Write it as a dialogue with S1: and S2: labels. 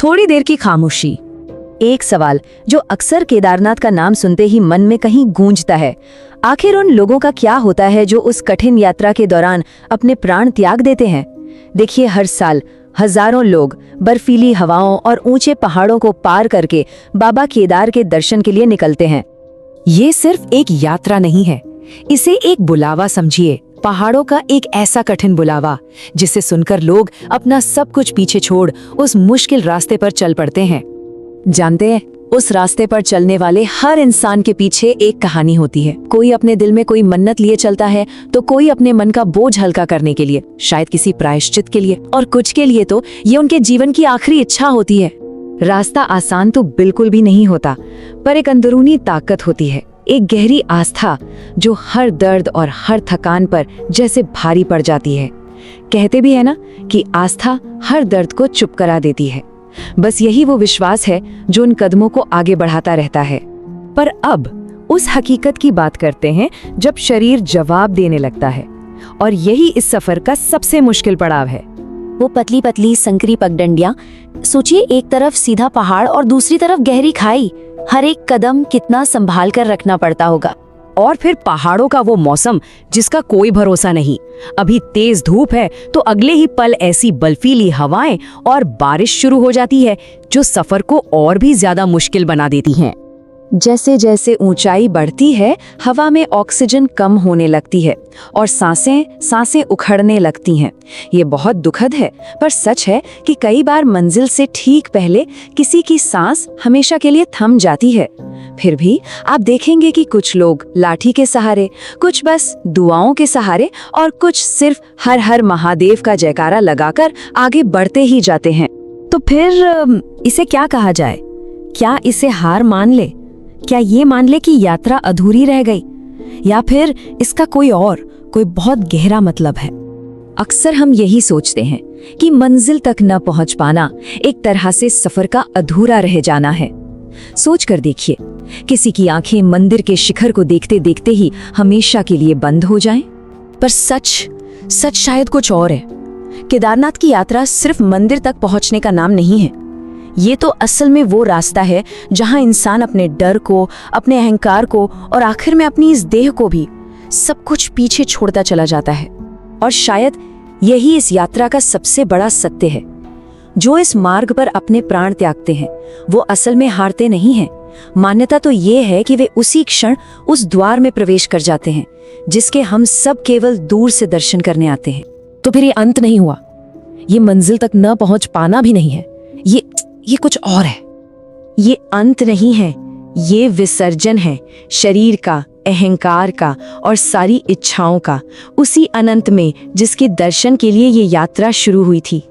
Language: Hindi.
S1: थोड़ी देर की खामोशी। एक सवाल जो अक्सर केदारनाथ का नाम सुनते ही मन में कहीं गूंजता है, आखिर उन लोगों का क्या होता है जो उस कठिन यात्रा के दौरान अपने प्राण त्याग देते हैं। देखिए, हर साल हजारों लोग बर्फीली हवाओं और ऊंचे पहाड़ों को पार करके बाबा केदार के दर्शन के लिए निकलते हैं। ये सिर्फ एक यात्रा नहीं है, इसे एक बुलावा समझिए। पहाड़ों का एक ऐसा कठिन बुलावा जिसे सुनकर लोग अपना सब कुछ पीछे छोड़ उस मुश्किल रास्ते पर चल पड़ते हैं। जानते हैं, उस रास्ते पर चलने वाले हर इंसान के पीछे एक कहानी होती है। कोई अपने दिल में कोई मन्नत लिए चलता है, तो कोई अपने मन का बोझ हल्का करने के लिए, शायद किसी प्रायश्चित के लिए, और कुछ के लिए तो ये उनके जीवन की आखिरी इच्छा होती है। रास्ता आसान तो बिल्कुल भी नहीं होता, पर एक अंदरूनी ताकत होती है, एक गहरी आस्था जो हर दर्द और हर थकान पर जैसे भारी पड़ जाती है। कहते भी है ना कि आस्था हर दर्द को चुप करा देती है। बस यही वो विश्वास है जो उन कदमों को आगे बढ़ाता रहता है। पर अब उस हकीकत की बात करते हैं जब शरीर जवाब देने लगता है, और यही इस सफर का सबसे मुश्किल पड़ाव है।
S2: वो पतली पतली संकरी पगडंडियां, सोचिए, एक तरफ सीधा पहाड़ और दूसरी तरफ गहरी खाई। हर एक कदम कितना संभाल कर रखना पड़ता होगा।
S1: और फिर पहाड़ों का वो मौसम जिसका कोई भरोसा नहीं। अभी तेज धूप है तो अगले ही पल ऐसी बर्फीली हवाएं और बारिश शुरू हो जाती है जो सफर को और भी ज्यादा मुश्किल बना देती हैं। जैसे जैसे ऊंचाई बढ़ती है, हवा में ऑक्सीजन कम होने लगती है और सांसें उखड़ने लगती हैं। ये बहुत दुखद है, पर सच है कि कई बार मंजिल से ठीक पहले किसी की सांस हमेशा के लिए थम जाती है। फिर भी आप देखेंगे कि कुछ लोग लाठी के सहारे, कुछ बस दुआओं के सहारे, और कुछ सिर्फ हर हर महादेव का जयकारा लगाकर आगे बढ़ते ही जाते हैं। तो फिर इसे क्या कहा जाए? क्या इसे हार मान ले? क्या ये मान ले कि यात्रा अधूरी रह गई, या फिर इसका कोई बहुत गहरा मतलब है? अक्सर हम यही सोचते हैं कि मंजिल तक न पहुंच पाना एक तरह से सफर का अधूरा रह जाना है। सोच कर देखिए, किसी की आंखें मंदिर के शिखर को देखते देखते ही हमेशा के लिए बंद हो जाएं। पर सच शायद कुछ और है। केदारनाथ की यात्रा सिर्फ मंदिर तक पहुंचने का नाम नहीं है। ये तो असल में वो रास्ता है जहां इंसान अपने डर को, अपने अहंकार को, और आखिर में अपनी इस देह को भी, सब कुछ पीछे छोड़ता चला जाता है। और शायद यही इस यात्रा का सबसे बड़ा सत्य है। जो इस मार्ग पर अपने प्राण त्यागते हैं वो असल में हारते नहीं हैं। मान्यता तो ये है कि वे उसी क्षण उस द्वार में प्रवेश कर जाते हैं जिसके हम सब केवल दूर से दर्शन करने आते हैं। तो फिर ये अंत नहीं हुआ, ये मंजिल तक न पहुंच पाना भी नहीं है, ये कुछ और है। ये अंत नहीं है, ये विसर्जन है, शरीर का, अहंकार का और सारी इच्छाओं का, उसी अनंत में जिसके दर्शन के लिए ये यात्रा शुरू हुई थी।